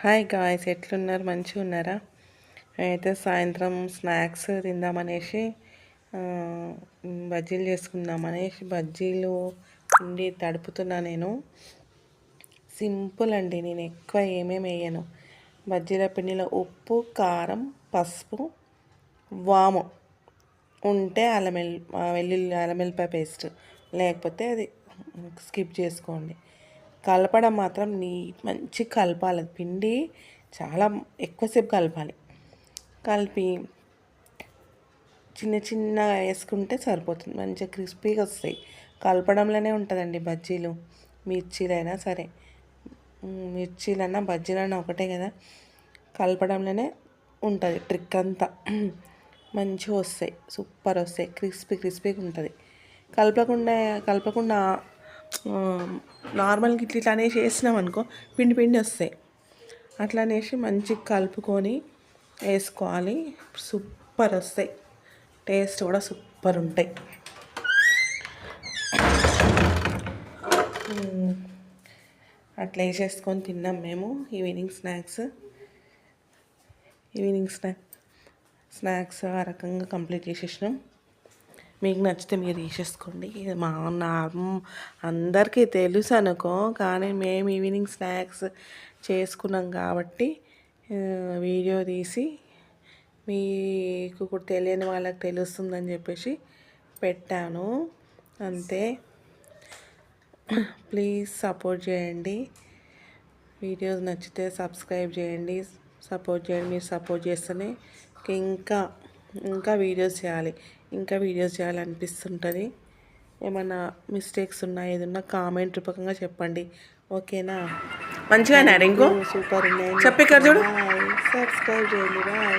Hi guys, ఎట్లున్నారు? మంచిగా ఉన్నారా? అయితే సాయంత్రం స్నాక్స్ తిందామనేసి బజ్జీలు చేసుకుందామనేసి బజ్జీలు పిండి తడుపుతున్నా. నేను సింపుల్ అండి, నేను ఎక్కువ ఏమేమి వేయను. బజ్జీల పిండిలో ఉప్పు, కారం, పసుపు, వాము ఉంటే అల్లం వెల్లుల్లి పేస్ట్, లేకపోతే అది స్కిప్ చేసుకోండి. కలపడం మాత్రం మంచి కలపాలి. పిండి చాలా ఎక్కువసేపు కలపాలి. కలిపి చిన్న చిన్నగా వేసుకుంటే సరిపోతుంది. మంచిగా క్రిస్పీగా వస్తాయి. కలపడంలోనే ఉంటుందండి బజ్జీలు. మిర్చీలైనా సరే, మిర్చీలన్నా బజ్జీలన్నా ఒకటే కదా, కలపడంలోనే ఉంటుంది ట్రిక్ అంతా. మంచిగా వస్తాయి, సూపర్ వస్తాయి, క్రిస్పీగా ఉంటుంది. కలపకుండా నార్మల్గా ఇట్లా అనేసి వేసినాం అనుకో, పిండి వస్తాయి. అట్లా అనేసి మంచిగా కలుపుకొని వేసుకోవాలి. సూపర్ వస్తాయి, టేస్ట్ కూడా సూపర్ ఉంటాయి. అట్లా వేసేసుకొని తిన్నాం మేము ఈవినింగ్ స్నాక్స్ ఆ రకంగా కంప్లీట్ చేసేసినాం. మీకు నచ్చితే మీరు తీసేసుకోండి. ఇది అందరికీ తెలుసు అనుకో, కానీ మేము ఈవినింగ్ స్నాక్స్ చేసుకున్నాం కాబట్టి వీడియో తీసి మీకు కూడా తెలియని వాళ్ళకి తెలుస్తుందని చెప్పేసి పెట్టాను అంతే. ప్లీజ్ సపోర్ట్ చేయండి. వీడియోస్ నచ్చితే సబ్స్క్రైబ్ చేయండి, సపోర్ట్ చేయండి. మీరు సపోర్ట్ చేస్తేనే ఇంకా వీడియోస్ చేయాలనిపిస్తుంటుంది. ఏమన్నా మిస్టేక్స్ ఉన్నా ఏదన్నా కామెంట్ రూపకంగా చెప్పండి, ఓకేనా? మంచిగా ఇంకో సూపర్ ఉన్నాయి చెప్పి ఇక్కడ చూడు. సబ్స్క్రైబ్ చేయండి. బాయ్.